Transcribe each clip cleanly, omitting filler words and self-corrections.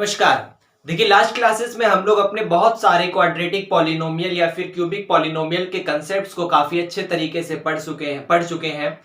नमस्कार। देखिए, last classes में हम लोग अपने बहुत सारे क्वाड्रेटिक पॉलिनोमियल या फिर क्यूबिक पॉलिनोमियल के कंसेप्ट्स को काफी अच्छे तरीके से पढ़ चुके हैं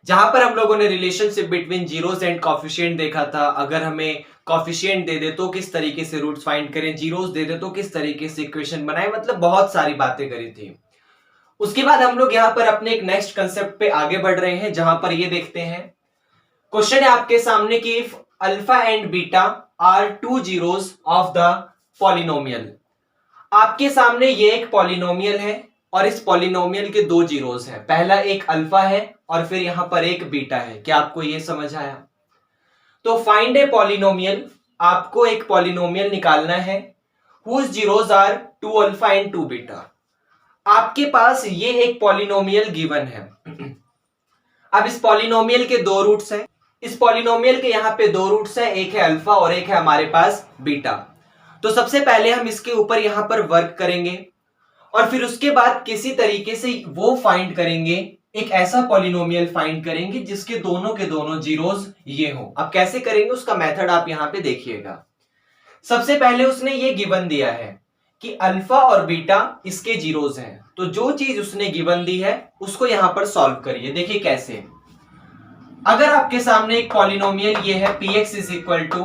जहां पर हम लोगों ने relationship between zeros and coefficient देखा था। अगर हमें कॉफिशिएंट दे दे तो किस तरीके से रूट्स फाइंड करें, जीरोस दे दे तो किस तरीके से इक्वेशन बनाए, मतलब बहुत सारी बातें करी थी। उसके बाद हम लोग यहाँ पर अपने एक नेक्स्ट कंसेप्ट पे आगे बढ़ रहे हैं जहां पर ये देखते हैं। क्वेश्चन है आपके सामने कि if alpha and beta are two zeros of the polynomial. आपके सामने ये एक पॉलिनोमियल है और इस पॉलिनोमियल के दो जीरोस हैं। पहला एक अल्फा है और फिर यहां पर एक बीटा है। क्या आपको ये समझ आया? तो फाइंड ए पॉलिनोमियल, आपको एक पॉलिनोमियल निकालना है whose zeros are two alpha and two beta. आपके पास ये एक पॉलिनोमियल गिवन है। अब इस पॉलिनोमियल के दो रूट्स हैं। इस पॉलिनोमियल के यहाँ पे दो रूट्स हैं, एक है अल्फा और एक है हमारे पास बीटा। तो सबसे पहले हम इसके ऊपर यहाँ पर वर्क करेंगे और फिर उसके बाद किसी तरीके से वो फाइंड करेंगे, एक ऐसा पॉलिनोमियल फाइंड करेंगे जिसके दोनों के दोनों जीरोस ये हो। अब कैसे करेंगे उसका मेथड आप यहाँ पे देखिएगा। सबसे पहले उसने ये गिवन दिया है कि अल्फा और बीटा इसके जीरोस हैं। तो जो चीज उसने गिवन दी है उसको यहां पर सॉल्व करिए। देखिए कैसे। अगर आपके सामने एक पॉलिनोमियल ये है px is equal to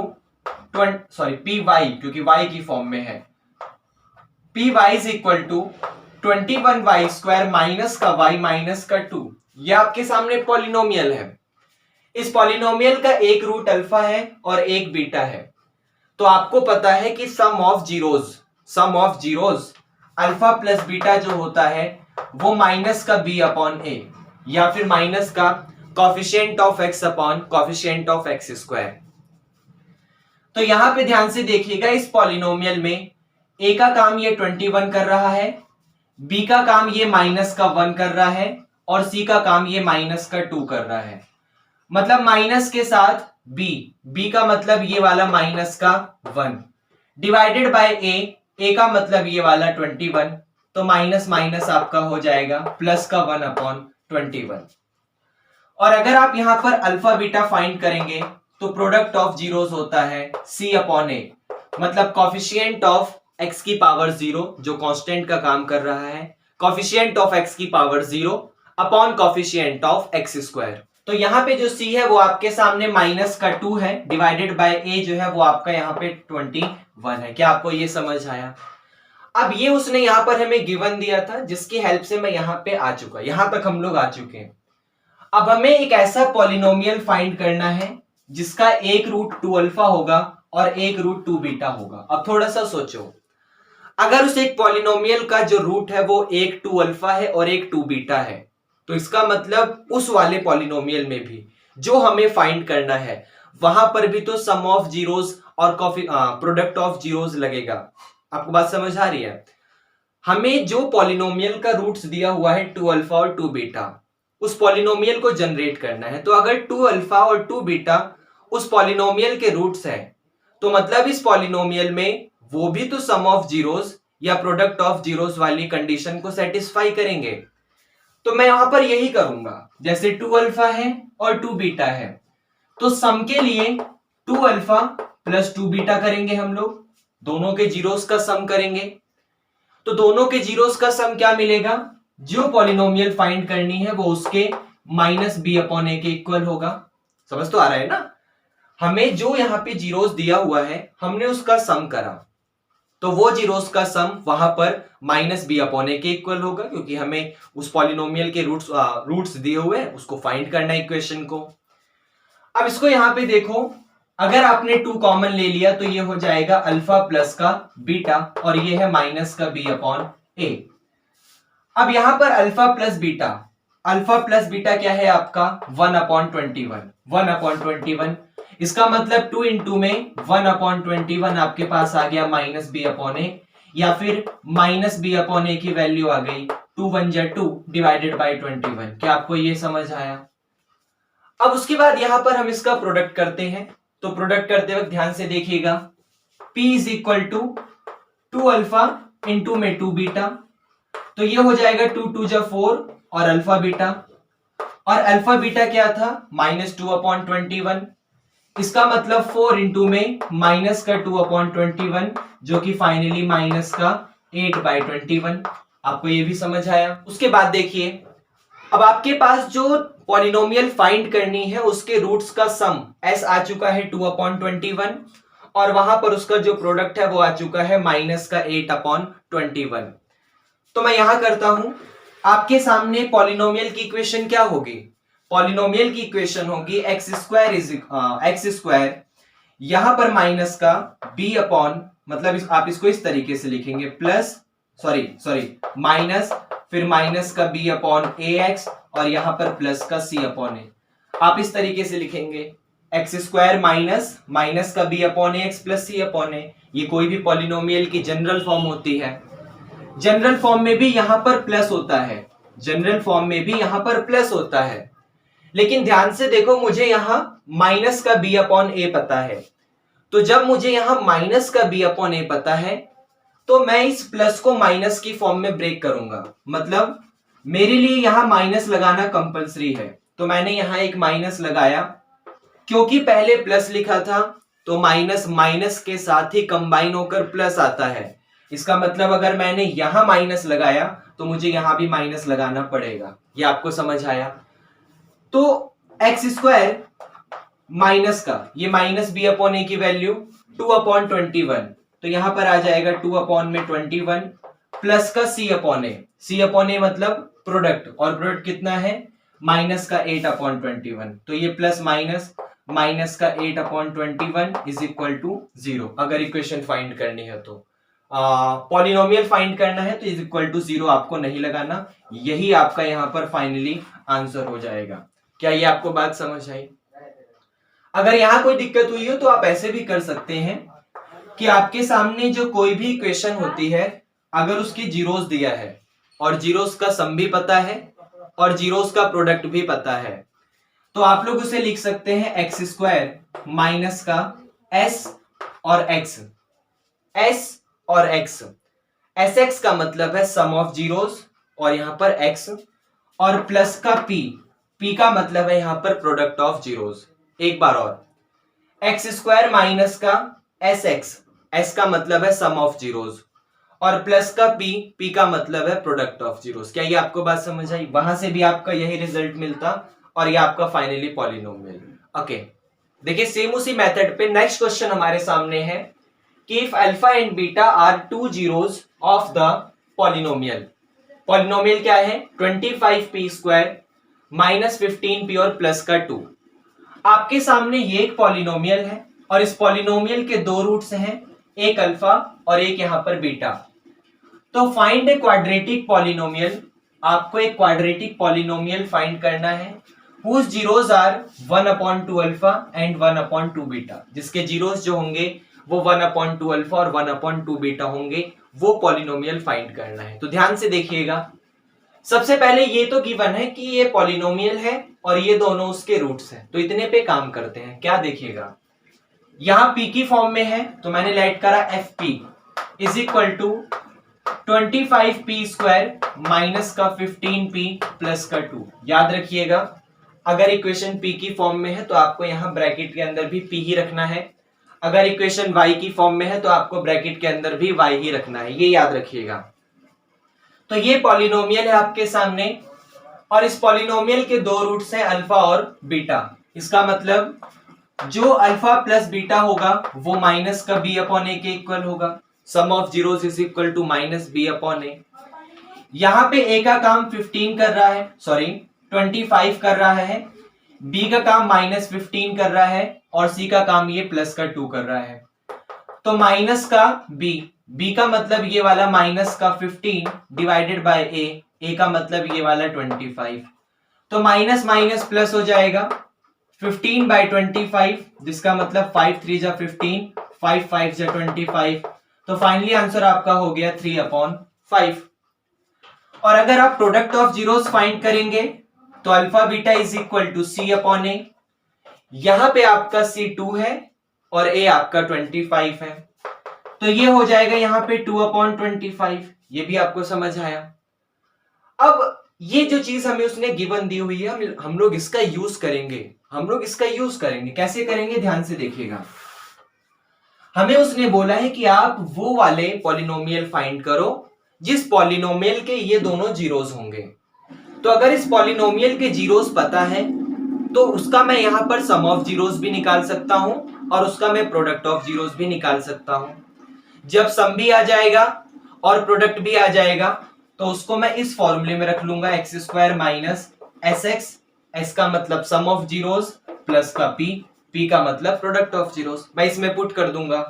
P Y, क्योंकि y की फॉर्म में है, P Y is equal to 21y square minus का y माइनस का 2। ये आपके सामने पॉलिनोमियल है। इस पॉलिनोमियल का एक रूट अल्फा है और एक बीटा है। तो आपको पता है कि sum of zeros alpha plus beta जो होता है वो माइनस का b अपॉन a या फिर माइनस का coefficient of x upon coefficient of x square. तो यहां पे ध्यान से देखिएगा, इस पॉलिनोमियल में a का काम ये 21 कर रहा है, b का काम ये माइनस का 1 कर रहा है और c का काम ये माइनस का 2 कर रहा है। मतलब माइनस के साथ b का मतलब ये वाला माइनस का 1 डिवाइडेड बाय a का मतलब ये वाला 21। तो माइनस माइनस आपका हो जाएगा प्लस का 1 अपॉन 21। और अगर आप यहां पर अल्फा बीटा फाइंड करेंगे तो प्रोडक्ट ऑफ जीरोस होता है c अपॉन a, मतलब कॉफिशिएंट ऑफ x की पावर 0 जो कांस्टेंट का काम कर रहा है, कॉफिशिएंट ऑफ x की power 0 upon coefficient of x square. तो यहाँ पे जो c है वो आपके सामने माइनस का 2 है डिवाइडेड बाय a जो है वो आपका यहाँ पे 21 है। क्या आपको ये समझ आया? अब ये उसने यहाँ पर हमें गिवन दिया था जिसकी हेल्प से मैं यहाँ पे आ चुका, यहाँ तक हम लोग आ चुके हैं। अब हमें एक ऐसा पॉलिनोमियल फाइंड करना है जिसका एक रूट 2 अल्फा होगा और एक रूट 2 बीटा होगा। अब थोड़ा सा सोचो, अगर उस एक पॉलिनोमियल का जो रूट है वो एक 2 अल्फा है और एक 2 बीटा है, तो इसका मतलब उस वाले पॉलिनोमियल में भी जो हमें फाइंड करना है वहां पर भी तो सम ऑफ जीरोस और प्रोडक्ट ऑफ जीरोस लगेगा। आपको बात समझ आ रही है? हमें जो पॉलिनोमियल का रूट्स दिया हुआ है 2 अल्फा और 2 बीटा, उस पॉलिनोमियल को जनरेट करना है। तो अगर 2 अल्फा और 2 बीटा उस पॉलिनोमियल के रूट्स हैं तो मतलब इस पॉलिनोमियल में वो भी तो सम ऑफ जीरोस या प्रोडक्ट ऑफ जीरोस वाली कंडीशन को सेटिस्फाई करेंगे। तो मैं यहां पर यही करूंगा, जैसे 2 अल्फा है और 2 बीटा है तो सम के लिए 2 अल्फा प्लस 2 बीटा करेंगे, हम लोग दोनों के जीरोस का सम करेंगे। तो दोनों के जीरोस का सम क्या मिलेगा? जो पॉलिनोमियल फाइंड करनी है वो उसके माइनस बी अपॉन ए के इक्वल होगा। समझ तो आ रहा है ना? हमें जो यहाँ पे जीरोस दिया हुआ है हमने उसका सम करा, तो वो जीरोस का सम वहां पर माइनस बी अपॉन ए के इक्वल होगा, क्योंकि हमें उस पॉलिनोमियल के रूट्स दिए हुए हैं, उसको फाइंड करना है इक्वेशन को। अब इसको यहाँ पे देखो, अगर आपने 2 कॉमन ले लिया तो ये हो जाएगा अल्फा प्लस का बीटा और ये है माइनस का बी अपॉन ए। अब यहां पर अल्फा प्लस बीटा क्या है आपका 1 अपॉन 21। इसका मतलब 2 इंटू में 1 अपॉन 21 आपके पास आ गया माइनस बी अपॉन ए, या फिर माइनस बी अपॉन ए की वैल्यू आ गई 2 1 जा 2 डिवाइडेड बाई 21। क्या आपको ये समझ आया? अब उसके बाद यहां पर हम इसका प्रोडक्ट करते हैं। तो प्रोडक्ट करते वक्त ध्यान से देखिएगा, p is equal to 2 alpha into में 2 बीटा, तो ये हो जाएगा 2 2 जा 4 और अल्फा बीटा। और अल्फा बीटा क्या था? -2 अपॉन 21। इसका मतलब 4 इंटू में माइनस का 2/21 जो कि फाइनली माइनस का 8/21। आपको ये भी समझ आया। उसके बाद देखिए, अब आपके पास जो पॉलिनोमियल फाइंड करनी है उसके रूट्स का सम s आ चुका है 2/21 और वहां पर उसका जो प्रोडक्ट है वो आ चुका है माइनस का 8/21। तो मैं यहां करता हूं, आपके सामने पॉलिनोमियल की इक्वेशन क्या होगी? पॉलिनोमियल की इक्वेशन होगी एक्स स्क्वायर यहां पर माइनस का b अपॉन, मतलब आप इसको इस तरीके से लिखेंगे प्लस सॉरी माइनस, फिर माइनस का b अपॉन ए एक्स और यहां पर प्लस का c अपॉन ए। आप इस तरीके से लिखेंगे एक्स स्क्वायर माइनस का b अपॉन ए एक्स प्लस c अपॉन ए। ये कोई भी पॉलिनोमियल की जनरल फॉर्म होती है। जनरल फॉर्म में भी यहां पर प्लस होता है, जनरल फॉर्म में भी यहां पर प्लस होता है, लेकिन ध्यान से देखो, मुझे यहां माइनस का b अपॉन ए पता है। तो जब मुझे यहां माइनस का b अपॉन ए पता है तो मैं इस प्लस को माइनस की फॉर्म में ब्रेक करूंगा, मतलब मेरे लिए यहां माइनस लगाना कंपलसरी है। तो मैंने यहां एक माइनस लगाया, क्योंकि पहले प्लस लिखा था तो माइनस माइनस के साथ ही कंबाइन होकर प्लस आता है। इसका मतलब अगर मैंने यहां माइनस लगाया तो मुझे यहां भी माइनस लगाना पड़ेगा। ये आपको समझ आया? तो एक्स स्क्वायर माइनस का ये माइनस बी अपॉन ए की वैल्यू 2/21, तो यहां पर आ जाएगा 2/21 प्लस का सी अपॉन ए मतलब प्रोडक्ट, और प्रोडक्ट कितना है माइनस का 8/21। तो ये प्लस माइनस का 8/21 इज इक्वल टू 0। अगर इक्वेशन फाइंड करनी है तो पॉलिनोमियल फाइंड करना है तो इज इक्वल टू 0 आपको नहीं लगाना। यही आपका यहां पर फाइनली आंसर हो जाएगा। क्या ये आपको बात समझ आई? अगर यहां कोई दिक्कत हुई हो तो आप ऐसे भी कर सकते हैं कि आपके सामने जो कोई भी इक्वेशन होती है, अगर उसकी जीरोस दिया है और जीरोस का सम भी पता है और जीरोस का प्रोडक्ट भी पता है, तो आप लोग उसे लिख सकते हैं एक्स स्क्वायर माइनस का एस और एक्स, एस एक्स का मतलब है सम ऑफ जीरोस और यहां पर एक्स, और प्लस का पी का मतलब है यहां पर प्रोडक्ट ऑफ जीरोस। एक बार और, एक्स स्क्वायर माइनस का एस एक्स, एस का मतलब है सम ऑफ जीरोस और प्लस का पी का मतलब है प्रोडक्ट ऑफ जीरोस। क्या ये आपको बात समझ आई? वहां से भी आपका यही रिजल्ट मिलता और ये आपका फाइनली पॉलिनोमियल। ओके, देखिए सेम उसी मेथड पे नेक्स्ट क्वेश्चन हमारे सामने है कि if alpha and beta are two zeros of the polynomial. Polynomial क्या है? 25p स्क्वायर माइनस 15p और प्लस का 2। आपके सामने ये एक पॉलिनोमियल है और इस पॉलिनोमियल के दो रूट्स हैं, एक अल्फा और एक यहां पर बीटा। तो फाइंड ए क्वाड्रेटिक पॉलिनोमियल। आपको एक क्वाड्रेटिक पॉलिनोमियल फाइंड करना है whose zeros are 1/2 alpha and 1/2 beta, जिसके जीरोस जो होंगे वो 1/2 अल्फा और 1/2 बीटा होंगे, वो पॉलिनोमियल फाइंड करना है। तो ध्यान से देखिएगा, सबसे पहले ये तो गिवन है कि ये पॉलिनोमियल है और ये दोनों उसके रूट्स हैं। तो इतने पे काम करते हैं। क्या देखिएगा, यहां p की फॉर्म में है तो मैंने लेट करा F P is equal to 25p square minus का 15p प्लस का 2। याद रखिएगा, अगर इक्वेशन p की फॉर्म में है तो आपको यहां ब्रैकेट के अंदर भी p ही रखना है, अगर इक्वेशन y की फॉर्म में है तो आपको ब्रैकेट के अंदर भी y ही रखना है, ये याद रखिएगा। तो ये पॉलिनोमियल है आपके सामने और इस पॉलिनोमियल के दो रूट्स हैं अल्फा और बीटा। इसका मतलब जो अल्फा प्लस बीटा होगा वो माइनस का b अपॉन ए के इक्वल होगा। Sum of zeros is equal to minus b upon a. यहां पे a का काम 15 कर रहा है, सॉरी 25 कर रहा है, b का काम माइनस 15 कर रहा है और c का काम ये प्लस का 2 कर रहा है। तो माइनस का b का मतलब ये वाला माइनस का 15 डिवाइडेड बाय a का मतलब ये वाला 25। तो माइनस माइनस प्लस हो जाएगा 15/25, जिसका मतलब 5 3 जा 15, 5 5 जा 25। तो फाइनली आंसर आपका हो गया 3/5। और अगर आप प्रोडक्ट ऑफ जीरोस फाइंड करेंगे तो alpha beta is equal to c upon a. यहां पे आपका c 2 है और a आपका 25 है, तो ये हो जाएगा यहां पे 2/25। ये भी आपको समझ आया। अब ये जो चीज हमें उसने गिवन दी हुई है, हम लोग इसका यूज करेंगे। कैसे करेंगे, ध्यान से देखिएगा। हमें उसने बोला है कि आप वो वाले पॉलिनोमियल फाइंड करो जिस पॉलिनोमियल के ये दोनों जीरोस होंगे। तो अगर इस पॉलिनोमियल के जीरोस पता है तो उसका मैं यहां पर सम ऑफ जीरोस भी निकाल सकता हूं और उसका मैं प्रोडक्ट ऑफ जीरोस भी निकाल सकता हूं। जब सम भी आ जाएगा और प्रोडक्ट भी आ जाएगा तो उसको मैं इस फॉर्मूले में रख लूंगा, x square minus S x, S का मतलब सम ऑफ जीरोस प्लस का पी का मतलब प्रोडक्ट ऑफ जीरोस। मैं इसमें पुट कर दूंगा।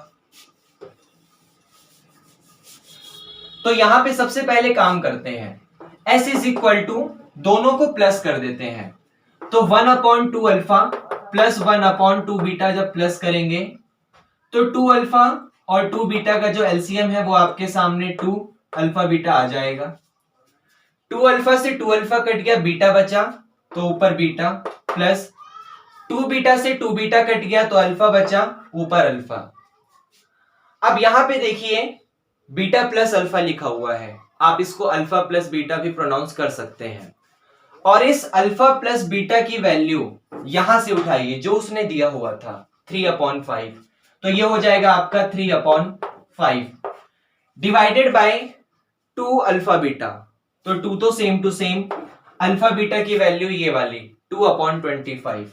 तो यहां पे सबसे पहले काम करते हैं, s इज इक्वल टू दोनों को प्लस कर देते हैं। तो 1/2 अल्फा प्लस 1/2 बीटा जब प्लस करेंगे तो 2 अल्फा और 2 बीटा का जो एलसीएम है वो आपके सामने 2 अल्फा बीटा आ जाएगा। 2 अल्फा से 2 अल्फा कट गया, बीटा बचा तो ऊपर बीटा, प्लस 2 बीटा से 2 बीटा कट गया तो अल्फा बचा, ऊपर अल्फा। अब यहां पे देखिए बीटा प्लस अल्फा लिखा हुआ है, आप इसको अल्फा प्लस बीटा भी प्रोनाउंस कर सकते हैं। और इस अल्फा प्लस बीटा की वैल्यू यहां से उठाइए जो उसने दिया हुआ था 3/5, तो ये हो जाएगा आपका 3/5 डिवाइडेड बाय 2 अल्फा बीटा। तो 2 तो same to same, alpha beta की वैल्यू ये वाली 2/25,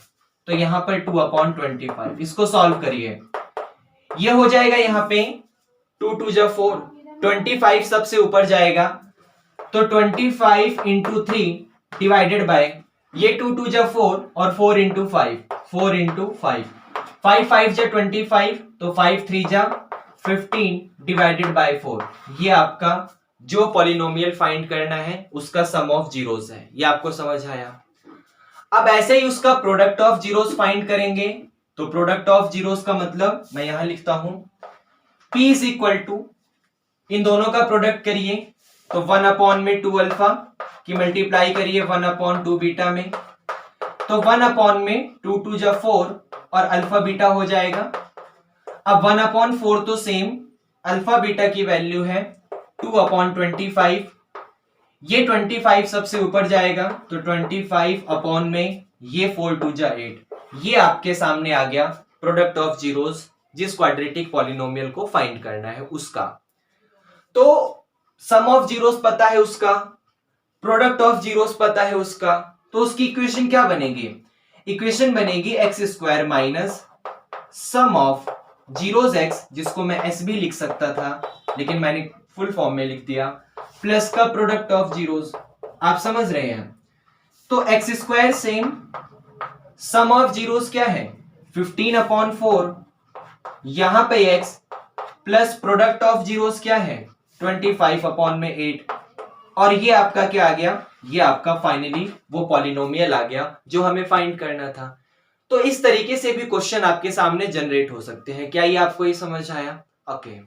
तो यहां पर 2/25। इसको सॉल्व करिए, ये हो जाएगा यहाँ पे 2 2 जा 4, 25 सबसे ऊपर जाएगा तो 25 इंटू 3 डिवाइडेड बाय ये 2 2 जा 4 और 4 इंटू 5, 4 इंटू 5, 5 5 जा 25 तो 5 3 जा 15 डिवाइडेड बाय 4। ये आपका जो पॉलिनोमियल फाइंड करना है उसका सम ऑफ जीरोस है। ये आपको समझ आया। अब ऐसे ही उसका प्रोडक्ट ऑफ जीरोस फाइंड करेंगे। तो प्रोडक्ट ऑफ जीरोस का मतलब मैं यहां लिखता हूं P इज इक्वल टू, इन दोनों का प्रोडक्ट करिए तो 1/2 अल्फा की मल्टीप्लाई करिए 1/2 बीटा में, तो 1/2 2 जा 4 और अल्फा बीटा हो जाएगा। अब 1/4 तो सेम, अल्फा बीटा की वैल्यू है 2/25, ये 25 सबसे ऊपर जाएगा तो 25 अपॉन में ये 4 2 जा 8। ये आपके सामने आ गया प्रोडक्ट ऑफ जीरोस जिस क्वाड्रेटिक पॉलिनोमियल को फाइंड करना है उसका। तो सम ऑफ जीरोस पता है उसका, प्रोडक्ट ऑफ जीरोस पता है उसका, तो उसकी इक्वेशन क्या बनेगी? इक्वेशन बनेगी x square minus sum of zeros x, जिसको मैं एस भी लिख सकता था लेकिन मैंने फुल फॉर्म में लिख दिया, प्लस का प्रोडक्ट ऑफ जीरोस। आप समझ रहे हैं? तो X square same, sum of zeros क्या है 15/4, यहां पे x plus product of zeros क्या है 25/8, और ये आपका क्या आ गया, ये आपका फाइनली वो पॉलिनोमियल आ गया जो हमें फाइंड करना था। तो इस तरीके से भी क्वेश्चन आपके सामने जनरेट हो सकते हैं। क्या ये आपको ये समझ आया? ओके।